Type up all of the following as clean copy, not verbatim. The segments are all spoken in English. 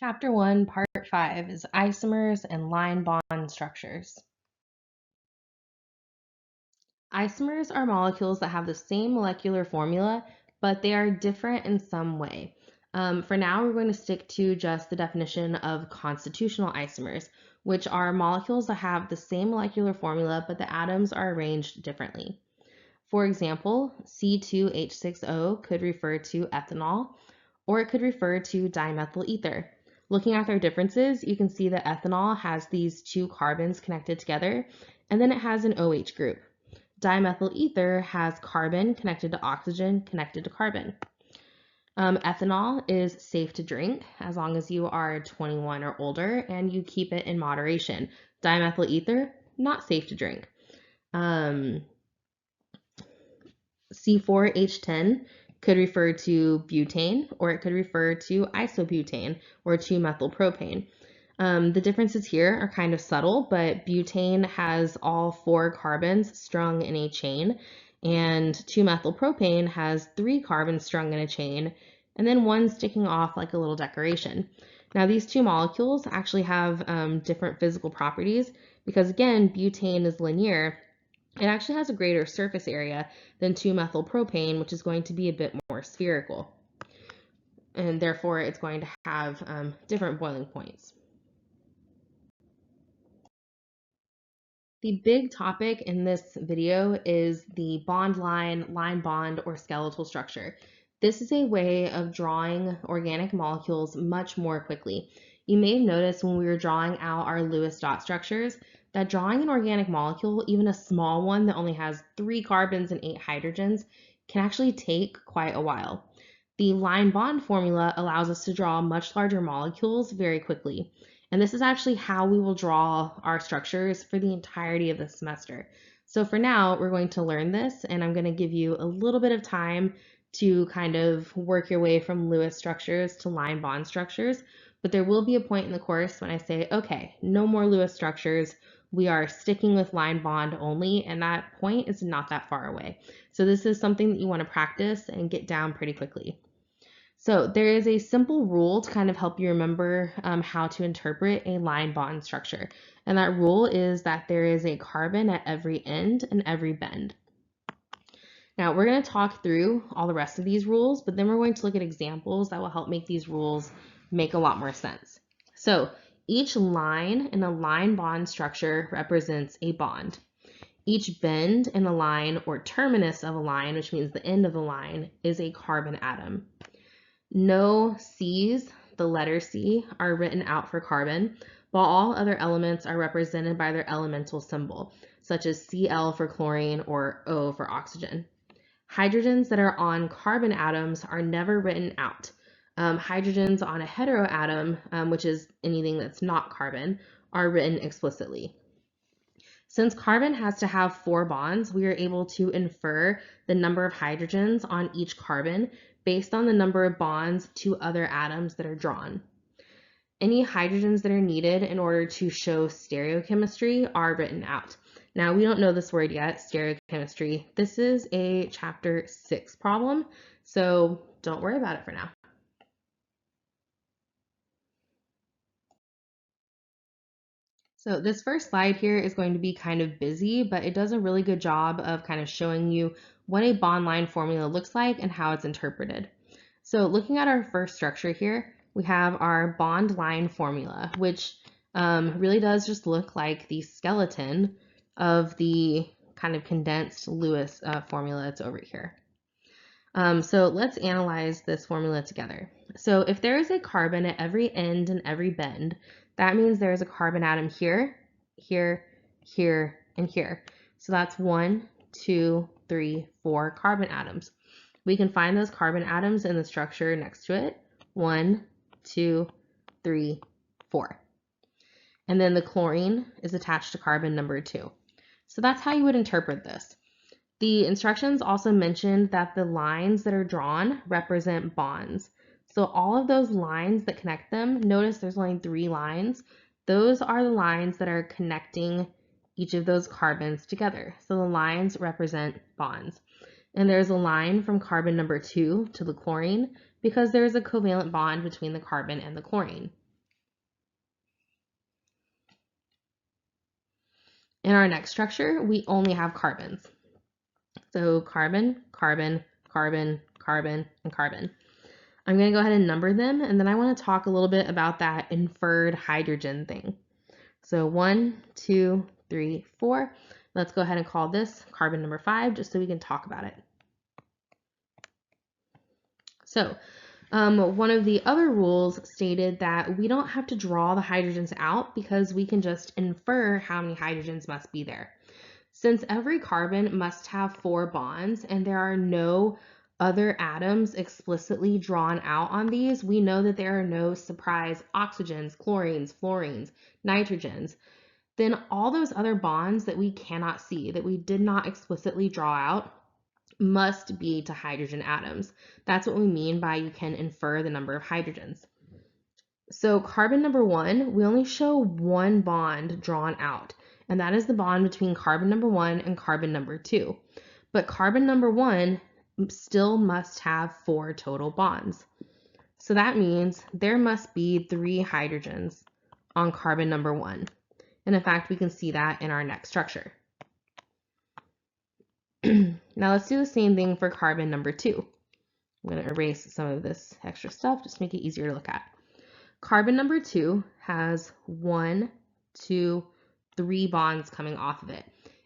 Chapter 1, Part 5 is isomers and line bond structures. Isomers are molecules that have the same molecular formula, but they are different in some way. For now, we're going to stick to just the definition of constitutional isomers, which are molecules that have the same molecular formula, but the atoms are arranged differently. For example, C2H6O could refer to ethanol, or it could refer to dimethyl ether. Looking at their differences, you can see that ethanol has these two carbons connected together, and then it has an OH group. Dimethyl ether has carbon connected to oxygen connected to carbon. Ethanol is safe to drink as long as you are 21 or older and you keep it in moderation. Dimethyl ether, not safe to drink. C4H10 could refer to butane, or it could refer to isobutane or 2-methylpropane. The differences here are kind of subtle, but butane has all 4 carbons strung in a chain, and 2-methylpropane has 3 carbons strung in a chain, and then one sticking off like a little decoration. Now, these two molecules actually have different physical properties because, again, butane is linear. It actually has a greater surface area than 2-methylpropane, which is going to be a bit more spherical. And therefore, it's going to have different boiling points. The big topic in this video is the bond line bond, or skeletal structure. This is a way of drawing organic molecules much more quickly. You may have noticed when we were drawing out our Lewis dot structures that drawing an organic molecule, even a small one that only has 3 carbons and 8 hydrogens, can actually take quite a while. The line bond formula allows us to draw much larger molecules very quickly. And this is actually how we will draw our structures for the entirety of the semester. So for now, we're going to learn this, and I'm going to give you a little bit of time to kind of work your way from Lewis structures to line bond structures. But there will be a point in the course when I say, okay, no more Lewis structures. We are sticking with line bond only, and that point is not that far away. So this is something that you want to practice and get down pretty quickly. So there is a simple rule to kind of help you remember how to interpret a line bond structure. And that rule is that there is a carbon at every end and every bend. Now we're going to talk through all the rest of these rules, but then we're going to look at examples that will help make these rules make a lot more sense. So each line in a line bond structure represents a bond. Each bend in a line or terminus of a line, which means the end of the line, is a carbon atom. No C's, the letter C, are written out for carbon, while all other elements are represented by their elemental symbol, such as Cl for chlorine or O for oxygen. Hydrogens that are on carbon atoms are never written out. Hydrogens on a heteroatom, which is anything that's not carbon, are written explicitly. Since carbon has to have 4 bonds, we are able to infer the number of hydrogens on each carbon based on the number of bonds to other atoms that are drawn. Any hydrogens that are needed in order to show stereochemistry are written out. Now, we don't know this word yet, stereochemistry. This is a chapter 6 problem, so don't worry about it for now. So this first slide here is going to be kind of busy, but it does a really good job of kind of showing you what a bond line formula looks like and how it's interpreted. So looking at our first structure here, we have our bond line formula, which really does just look like the skeleton of the kind of condensed Lewis formula that's over here. So let's analyze this formula together. So if there is a carbon at every end and every bend, that means there is a carbon atom here, here, here, and here. So that's 1, 2, 3, 4 carbon atoms. We can find those carbon atoms in the structure next to it. 1, 2, 3, 4. And then the chlorine is attached to carbon number 2. So that's how you would interpret this. The instructions also mentioned that the lines that are drawn represent bonds. So all of those lines that connect them, notice there's only 3 lines. Those are the lines that are connecting each of those carbons together. So the lines represent bonds. And there's a line from carbon number 2 to the chlorine because there's a covalent bond between the carbon and the chlorine. In our next structure, we only have carbons. So carbon, carbon, carbon, carbon, and carbon. I'm going to go ahead and number them, and then I want to talk a little bit about that inferred hydrogen thing. So 1, 2, 3, 4. Let's go ahead and call this carbon number 5 just so we can talk about it. So one of the other rules stated that we don't have to draw the hydrogens out because we can just infer how many hydrogens must be there. Since every carbon must have 4 bonds and there are no other atoms explicitly drawn out on these, we know that there are no surprise oxygens, chlorines, fluorines, nitrogens. Then all those other bonds that we cannot see, that we did not explicitly draw out, must be to hydrogen atoms. That's what we mean by you can infer the number of hydrogens. So carbon number 1, we only show one bond drawn out, and that is the bond between carbon number 1 and carbon number 2. But carbon number 1 still must have 4 total bonds. So that means there must be 3 hydrogens on carbon number 1. And in fact, we can see that in our next structure. Now let's do the same thing for carbon number 2. I'm going to erase some of this extra stuff, just to make it easier to look at. Carbon number 2 has 1, 2, 3 bonds coming off of it.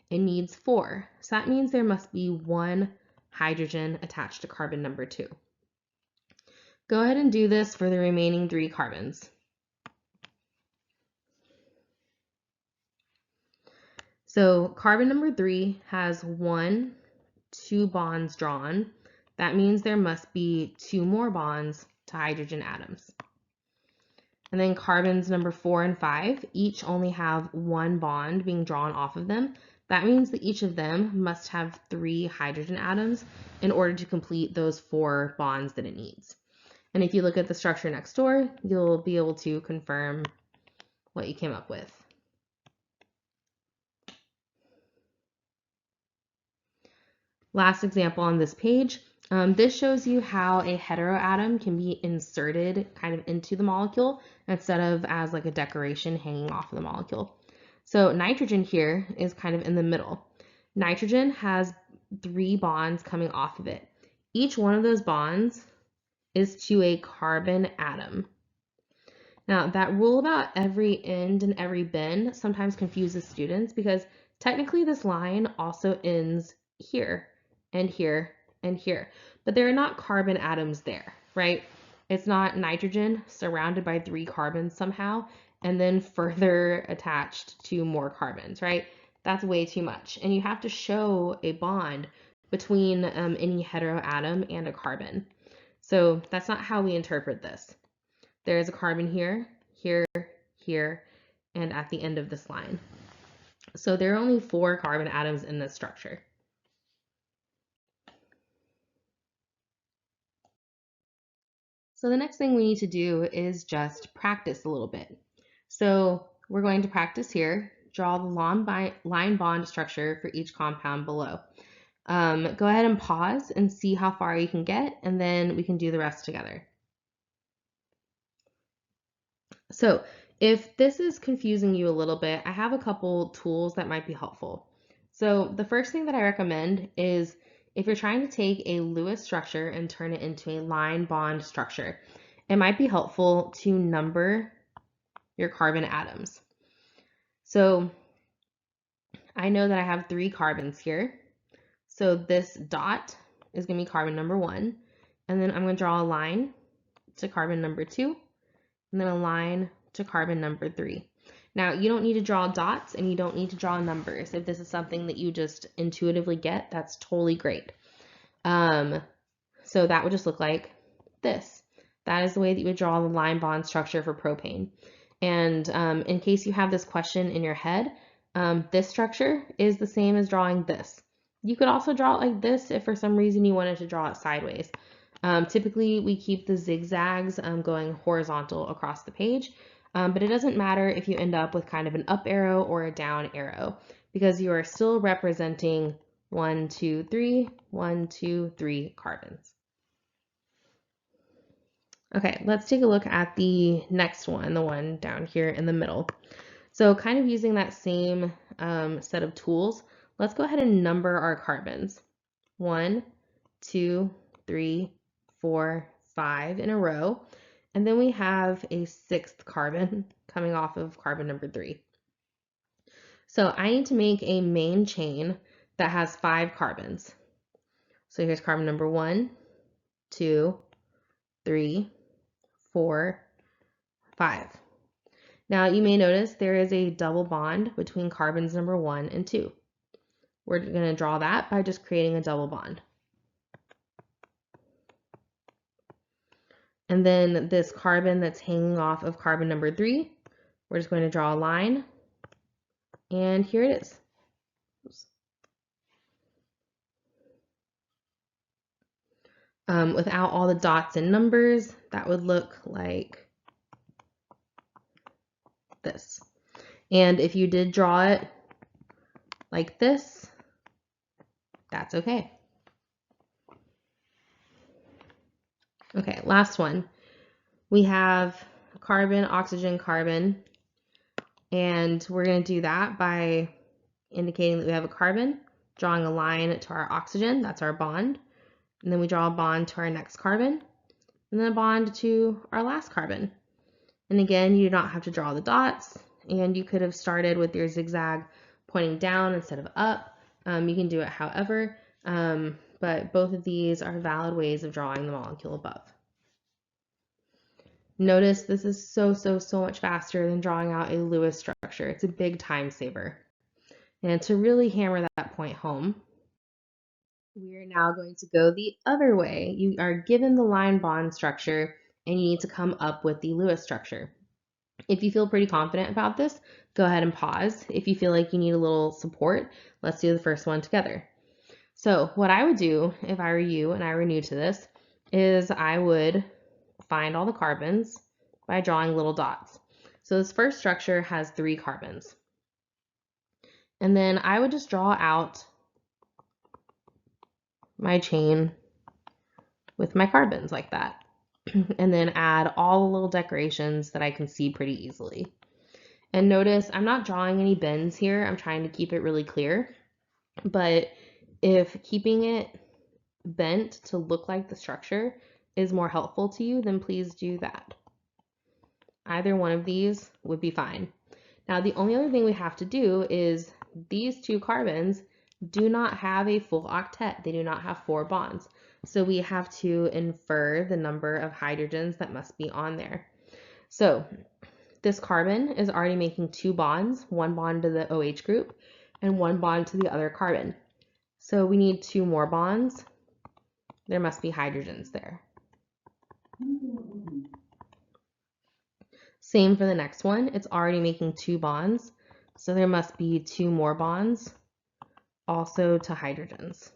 It needs 4, so that means there must be 1 hydrogen attached to carbon number 2. Go ahead and do this for the remaining 3 carbons. So carbon number 3 has 1, 2 bonds drawn. That means there must be 2 more bonds to hydrogen atoms. And then carbons number 4 and 5 each only have 1 bond being drawn off of them. That means that each of them must have 3 hydrogen atoms in order to complete those 4 bonds that it needs. And if you look at the structure next door, you'll be able to confirm what you came up with. Last example on this page, this shows you how a heteroatom can be inserted kind of into the molecule instead of as like a decoration hanging off of the molecule. So nitrogen here is kind of in the middle. Nitrogen has 3 bonds coming off of it. Each one of those bonds is to a carbon atom. Now that rule about every end and every bend sometimes confuses students because technically this line also ends here and here and here, but there are not carbon atoms there, right? It's not nitrogen surrounded by 3 carbons somehow and then further attached to more carbons, right? That's way too much. And you have to show a bond between any heteroatom and a carbon. So that's not how we interpret this. There is a carbon here, here, here, and at the end of this line. So there are only 4 carbon atoms in this structure. So the next thing we need to do is just practice a little bit. So we're going to practice here, draw the line bond structure for each compound below. Go ahead and pause and see how far you can get, and then we can do the rest together. So if this is confusing you a little bit, I have a couple tools that might be helpful. So the first thing that I recommend is if you're trying to take a Lewis structure and turn it into a line bond structure, it might be helpful to number your carbon atoms. So I know that I have 3 carbons here. So this dot is going to be carbon number 1. And then I'm going to draw a line to carbon number 2. And then a line to carbon number 3. Now, you don't need to draw dots and you don't need to draw numbers. If this is something that you just intuitively get, that's totally great. So that would just look like this. That is the way that you would draw the line bond structure for propane. And in case you have this question in your head, this structure is the same as drawing this. You could also draw it like this if for some reason you wanted to draw it sideways. Typically, we keep the zigzags going horizontal across the page, but it doesn't matter if you end up with kind of an up arrow or a down arrow because you are still representing 1, 2, 3, 1, 2, 3 carbons. Okay, let's take a look at the next one, the one down here in the middle. So kind of using that same set of tools, let's go ahead and number our carbons. 1, 2, 3, 4, 5 in a row. And then we have a 6th carbon coming off of carbon number 3. So I need to make a main chain that has 5 carbons. So here's carbon number 1, 2, 3, 4, 5. Now you may notice there is a double bond between carbons number 1 and 2. We're going to draw that by just creating a double bond. And then this carbon that's hanging off of carbon number 3, we're just going to draw a line, and here it is. Oops. Without all the dots and numbers, that would look like this. And if you did draw it like this, that's okay. Okay, last one. We have carbon, oxygen, carbon, and we're going to do that by indicating that we have a carbon, drawing a line to our oxygen, that's our bond, and then we draw a bond to our next carbon, and then a bond to our last carbon. And again, you do not have to draw the dots, and you could have started with your zigzag pointing down instead of up. You can do it however, but both of these are valid ways of drawing the molecule above. Notice this is so much faster than drawing out a Lewis structure. It's a big time saver. And to really hammer that point home, we are now going to go the other way. You are given the line bond structure and you need to come up with the Lewis structure. If you feel pretty confident about this, go ahead and pause. If you feel like you need a little support, let's do the first one together. So what I would do if I were you and I were new to this is I would find all the carbons by drawing little dots. So this first structure has 3 carbons. And then I would just draw out my chain with my carbons like that. And then add all the little decorations that I can see pretty easily. And notice I'm not drawing any bends here. I'm trying to keep it really clear. But if keeping it bent to look like the structure is more helpful to you, then please do that. Either one of these would be fine. Now, the only other thing we have to do is these 2 carbons do not have a full octet. They do not have 4 bonds. So we have to infer the number of hydrogens that must be on there. So this carbon is already making 2 bonds, 1 bond to the OH group and 1 bond to the other carbon. So we need 2 more bonds. There must be hydrogens there. Same for the next one. It's already making 2 bonds. So there must be 2 more bonds also to hydrogens.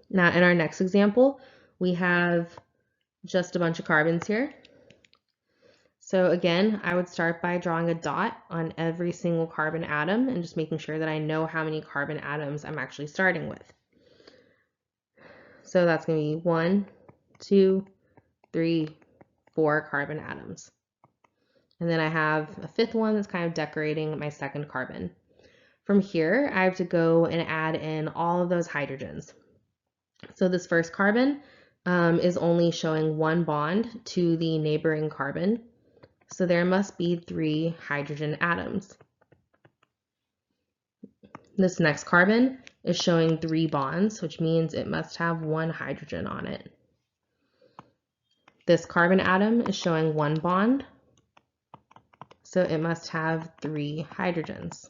Now in our next example, we have just a bunch of carbons here. So again, I would start by drawing a dot on every single carbon atom and just making sure that I know how many carbon atoms I'm actually starting with. So that's going to be 1, 2, 3, 4 carbon atoms. And then I have a 5th one that's kind of decorating my 2nd carbon. From here, I have to go and add in all of those hydrogens. So this first carbon is only showing 1 bond to the neighboring carbon. So there must be 3 hydrogen atoms. This next carbon is showing 3 bonds, which means it must have 1 hydrogen on it. This carbon atom is showing 1 bond, so it must have 3 hydrogens.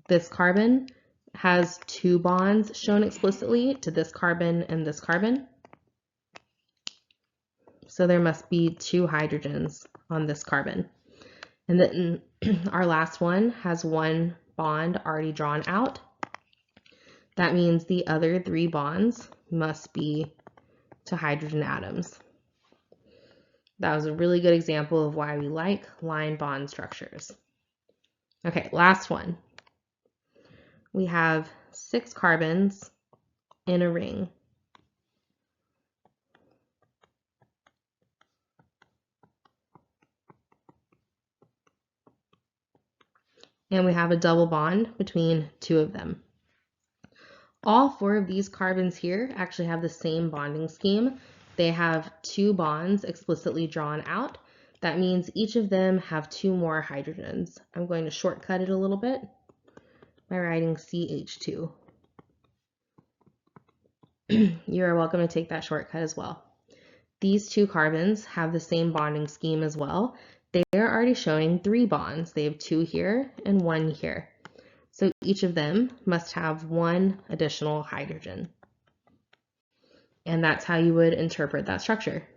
This carbon has 2 bonds shown explicitly to this carbon and this carbon, so there must be 2 hydrogens on this carbon. And then our last one has 1 bond already drawn out. That means the other 3 bonds must be to hydrogen atoms. That was a really good example of why we like line bond structures. Okay, last one. We have 6 carbons in a ring. and we have a double bond between two of them. All four of these carbons here actually have the same bonding scheme. They have two bonds explicitly drawn out. That means each of them have two more hydrogens. I'm going to shortcut it a little bit by writing CH2. You are welcome to take that shortcut as well. These two carbons have the same bonding scheme as well. They are already showing three bonds. They have two here and one here. So each of them must have one additional hydrogen. And that's how you would interpret that structure.